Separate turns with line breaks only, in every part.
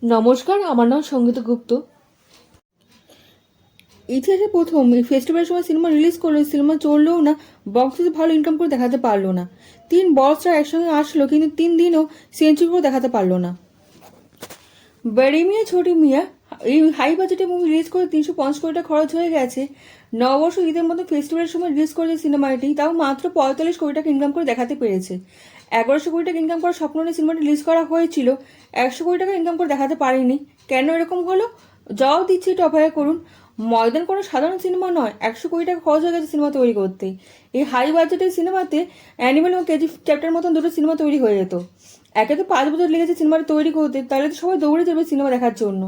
নমস্কার, আমার নাম সঙ্গীতা গুপ্ত। ইতিহাসে প্রথম এই ফেস্টিভ্যালের সময় সিনেমা রিলিজ করলো, সিনেমা চললেও না, বক্স অফিসে ভালো ইনকাম করে দেখাতে পারলো না। 3 বড় স্টার একসঙ্গে আসলো, কিন্তু 3 দিনও সেঞ্চুরি করে দেখাতে পারলো না। বড়ি মিয়া ছোটি মিয়া এই হাই বাজেটের মুভি রিলিজ করে 350 কোটি টাকা খরচ হয়ে গেছে। নববর্ষ ঈদের মতো ফেস্টিভ্যালের সময় রিলিজ করেছে সিনেমাটি, তাও মাত্র 45 কোটি টাকা ইনকাম করে দেখাতে পেরেছে। 1100 কোটি টাকা ইনকাম করার স্বপ্ন নিয়ে সিনেমাটি রিলিজ করা হয়েছিল, 100 কোটি টাকা ইনকাম করে দেখাতে পারেনি। কেন এরকম হলো? জবাব দিচ্ছি, একটু অপেক্ষা করুন। ময়দান কোনো সাধারণ সিনেমা নয়, 100 কোটি টাকা খরচ হয়ে গেছে সিনেমা তৈরি করতে। এই হাই বাজেটের সিনেমাতে অ্যানিমেল এবং কেজি চ্যাপ্টার মতন দুটো সিনেমা তৈরি হয়ে যেত। একে তো 5 বছর লেগেছে সিনেমাটা তৈরি করতে, তাহলে তো সবাই দৌড়ে যাবে সিনেমা দেখার জন্য।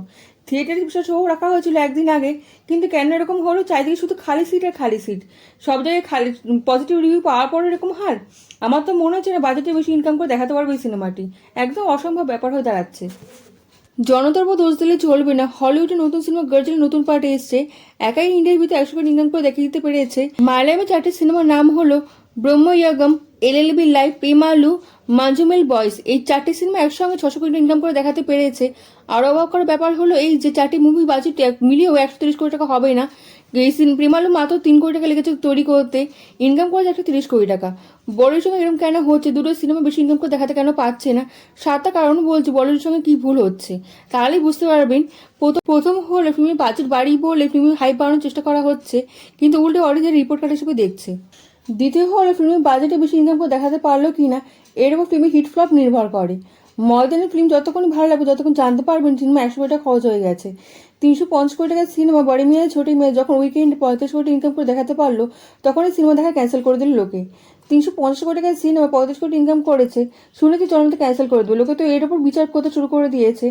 থিয়েটারে বিশেষ শো রাখা হয়েছিল একদিন আগে, কিন্তু কেন এরকম হলো? চারিদিকে শুধু খালি সিট আর খালি সিট, সব জায়গায় খালি। পজিটিভ রিভিউ পাওয়ার পর এরকম হার? আমার তো মনে হচ্ছে না বাজেটে বেশি ইনকাম করে দেখাতে পারবে এই সিনেমাটি। একদম অসম্ভব ব্যাপার হয়ে দাঁড়াচ্ছে। জনতার উপর দোষ দিলে চলবে না। হলিউডে নতুন সিনেমা গার্জের নতুন পার্ট এসছে, একাই ইন্ডিয়ার ভিতরে 100 কোটি ইনকাম করে দেখিয়ে দিতে পেরেছে। মালয়ামে 4টি সিনেমার নাম হলো ব্রহ্ময়গম, এলএলবি লাইভ, প্রেমালু, মাঞ্জুমেল বয়েস। এই 4টি সিনেমা একসঙ্গে 600 কোটি ইনকাম করে দেখাতে পেরেছে। আরও অবাক করার ব্যাপার হলো এই যে 4টি মুভি বাজেট মিলিয়েও 130 কোটি টাকা হবে না। এই প্রেমালু মাত্র 3 কোটি টাকা লেগেছে তৈরি করতে, ইনকাম করেছে 130 কোটি টাকা। বলিউডের সঙ্গে এরকম কেন হচ্ছে? দুটো সিনেমা বেশি ইনকাম করে দেখাতে কেন পাচ্ছে না? 7টা কারণ বলছি বলিউডের সঙ্গে কি ভুল হচ্ছে, তাহলেই বুঝতে পারবেন। প্রথম হলো ফিল্মের বাজেট বাড়িয়ে বলে ফিল্মের হাইপ বাড়ানোর চেষ্টা করা হচ্ছে, কিন্তু উল্টে অডিয়েন্সের রিপোর্ট কার্ড হিসেবে দেখছে। দ্বিতীয় হলো ফিল্মের বাজেটে বেশি ইনকাম করে দেখাতে পারলো কি না, এর উপর ফিল্মের হিট ফ্লপ নির্ভর করে। ময়দানের ফিল্ম যতক্ষণ ভালো লাগবে ততক্ষণ জানতে পারবেন সিনেমা 100 কোটি টাকা খরচ হয়ে গেছে। 350 কোটি টাকার সিনেমা বড়ি মিয়া ছোটি মেয়ে যখন উইকেন্ডে 45 কোটি ইনকাম করে দেখাতে পারলো, তখন এই সিনেমা দেখা ক্যান্সেল করে দিল লোকে। 350 কোটি টাকার সিনেমা 35 কোটি ইনকাম করেছে শুনে কি চলন্ত ক্যান্সেল করে দেবে? লোকে তো এর উপর বিচার করতে শুরু করে দিয়েছে।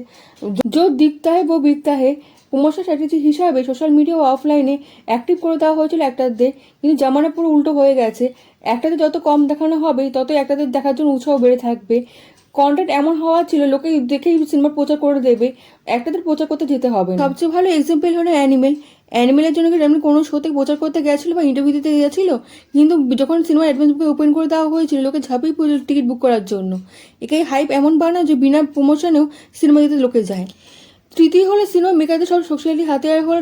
जो दिखता है वो बिकता है প্রমোশন স্ট্র্যাটেজি হিসাবে সোশ্যাল মিডিয়া ও অফলাইনে অ্যাক্টিভ করে দেওয়া হয়েছিল একটাদের, কিন্তু জামানা পুরো উল্টো হয়ে গেছে। একটাতে যত কম দেখানো হবে তত একটাদের দেখার জন্য উৎসাহ বেড়ে থাকবে। কন্টেন্ট এমন হওয়া ছিল লোকে দেখেই সিনেমার প্রচার করে দেবে, একটাদের প্রচার করতে যেতে হবে না। সবচেয়ে ভালো এক্সাম্পল হলো অ্যানিমেল। অ্যানিমেলের জন্য কি এমনি কোনো শোতে প্রচার করতে গেছিলো বা ইন্টারভিউ দিতে গেছিলো? কিন্তু যখন সিনেমার অ্যাডভান্স বুকে ওপেন করে দেওয়া হয়েছিল লোকে ঝাঁপিয়ে পড়েছিল টিকিট বুক করার জন্য। একাই হাইপ এমন বানায় যে বিনা প্রমোশনেও সিনেমা দিতে লোকে যায়। তৃতীয় হলো সিনেমা মেকারদের সব শক্তিশালী হাতিয়ার হলো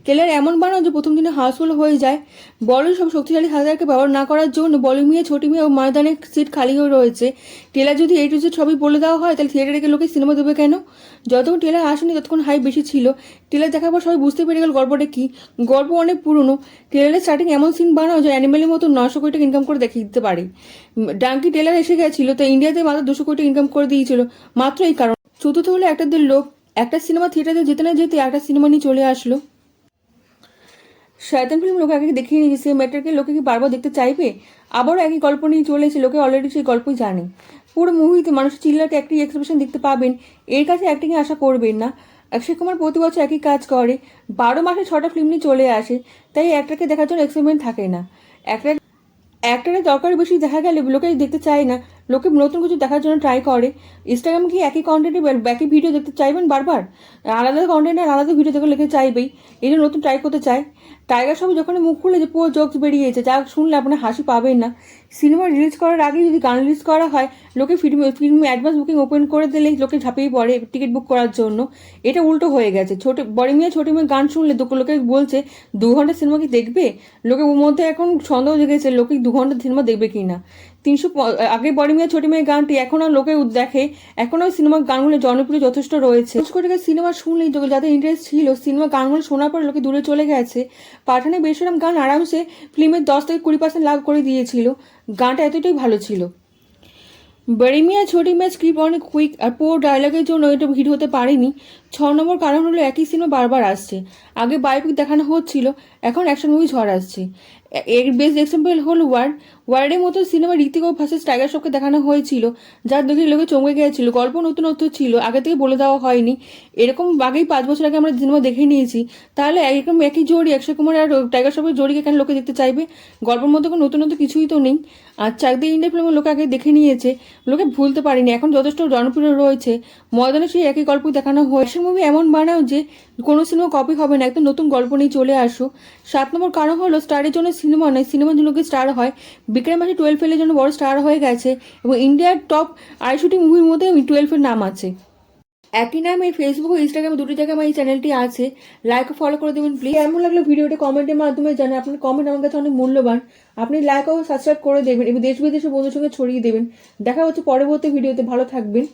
টেলার এমন বানানো যে প্রথম দিনে হাউসফুল হয়ে যায়। বলিউড সব শক্তিশালী হাতিয়ারকে ব্যবহার না করার জন্য বলি মিয়া ছোটি মিয়া ও ময়দানের সিট খালি হয়ে রয়েছে। টেলার যদি A to Z সবই বলে দেওয়া হয় তাহলে থিয়েটারে লোকে সিনেমা দেবে কেন? যতক্ষণ টেলার আসেনি ততক্ষণ হাইপ বেশি ছিল। টেলার দেখার পর সবাই বুঝতে পেরে গেল গল্পটা কি। গল্প অনেক পুরনো। টেলারের স্টার্টিং এমন সিন বানাও যে অ্যানিমেলের মতো 900 কোটি টাকা ইনকাম করে দেখিয়ে দিতে পারে। ডাঙ্কি টেলার এসে গেছিল তো ইন্ডিয়াতে মাত্র 200 কোটি ইনকাম করে দিয়েছিল, মাত্র এই কারণ। চতুর্থ হলো একটাদের লোক। একটা সিনেমা থিয়েটারে যেতে না যেতে একটা সিনেমা নিয়ে চলে আসলো। শয়তান ফিল্ম লোকে আগে দেখিয়ে নিয়েছে, সেই ম্যাটারকে লোকে কি বারবার দেখতে চাইবে? আবারও একই গল্প নিয়ে চলে এসে লোকে অলরেডি সেই গল্পই জানে। পুরো মুভিতে মানুষের চিল্লাকে একটি এক্সপ্রেশন দেখতে পাবেন, এর কাছে অ্যাক্টিংয়ে আশা করবেন না। অক্ষয় কুমার প্রতি বছর একই কাজ করে, 12 মাসে 6টা ফিল্ম নিয়ে চলে আসে, তাই একটাকে দেখার জন্য এক্সাইটমেন্ট থাকে না। একটা একটারে দরকার বেশি দেখা গেলে লোকে দেখতে চায় না, লোকে নতুন কিছু দেখার জন্য ট্রাই করে। ইনস্টাগ্রামে কি একই কন্টেন্টে একই ভিডিও দেখতে চাইবেন বারবার? আলাদা কন্টেন্টে আলাদা ভিডিও দেখে লেগে চাইবেই, এই জন্য নতুন ট্রাই করতে চায়। টাইগার সবাই যখন মুখ খুলে যে পুরো জোকস বেরিয়েছে, যা শুনলে আপনার হাসি পাবেন না। সিনেমা রিলিজ করার আগে যদি গান রিলিজ করা হয়, লোকে ফিল্মে অ্যাডভান্স বুকিং ওপেন করে দিলেই লোকে ঝাঁপিয়ে পড়ে টিকিট বুক করার জন্য। এটা উল্টো হয়ে গেছে। বড় মিয়া ছোট মেয়ে গান শুনলে লোকে বলছে 2 ঘন্টা সিনেমা কি দেখবে? লোকের মধ্যে এখন সন্দেহ জেগেছে লোকে 2 ঘন্টা সিনেমা দেখবে কি না। আগে বড় মিয়া ছোট মেয়ে গানটি এখনও লোকে দেখে, এখনও সিনেমার গানগুলো জনপ্রিয় যথেষ্ট রয়েছে। কোটি টাকার সিনেমা শুনলেই যাদের ইন্টারেস্ট ছিল সিনেমা গানগুলো শোনার পর লোকে দূরে চলে গেছে। পাঠানে বেশরম গান আরামসে ফিল্মের 10 থেকে 20% লাভ করে দিয়েছিল, গানটা এতটাই ভালো ছিল। বড়ি মিয়া ছোটি মিয়া স্ক্রিপ্ট অনেক কুইক আর পুরো ডায়লগের জন্য এটা হিট হতে পারেনি। 6 নম্বর কারণ হলো একই সিনেমা বারবার আসছে। আগে বায়োপিক দেখানো হচ্ছিল, এখন অ্যাকশন মুভি ঝড় আসছে। এর বেস্ট এক্সাম্পল হলো ওয়ার্ডের মতো সিনেমা ঋতিক ও ভার্সেস টাইগার শ্রফকে দেখানো হয়েছিল, যার দেখে লোকে চমকে গিয়েছিল। গল্প নতুনত্ব ছিল, আগে থেকে বলে দেওয়া হয়নি। এরকম আগেই 5 বছর আগে আমরা সিনেমা দেখে নিয়েছি, তাহলে এরকম একই জোড়ি অক্ষয় কুমার আর টাইগার শ্রফের জোড়িকে কেন লোকে দেখতে চাইবে? গল্পের মধ্যে কোনো নতুনত্ব কিছুই তো নেই। আর চাকদি ইন্ডিয়া ফিল্মের লোকে আগে দেখে নিয়েছে, লোকে ভুলতে পারেনি, এখন যথেষ্ট জনপ্রিয় রয়েছে। ময়দানে সেই একই গল্প দেখানো হয়েছে। মুভি এমন বানাও যে কোনো সিনেমা কপি হবে না, একদম নতুন গল্প নিয়ে চলে আসো। 7 নম্বর কারণ হলো স্টারের জন্য সিনেমা নয়, সিনেমার জন্য স্টার হয়। বিক্রম মাসে 12 ফেলের জন্য বড় স্টার হয়ে গেছে এবং ইন্ডিয়ার টপ 250 মুভির মধ্যে 12-এর নাম আছে। একই নামে ফেসবুক ও ইনস্টাগ্রামে দুটি জায়গায় আমার এই চ্যানেলটি আছে, লাইক ও ফলো করে দেবেন প্লিজ। কেমন লাগলো ভিডিওটা কমেন্টের মাধ্যমে জানান, আপনার কমেন্ট আমার কাছে অনেক মূল্যবান। আপনি লাইক ও সাবস্ক্রাইব করে দেবেন এবং দেশ বিদেশের বন্ধুর সঙ্গে ছড়িয়ে দেবেন। দেখা হচ্ছে পরবর্তী ভিডিওতে, ভালো থাকবেন।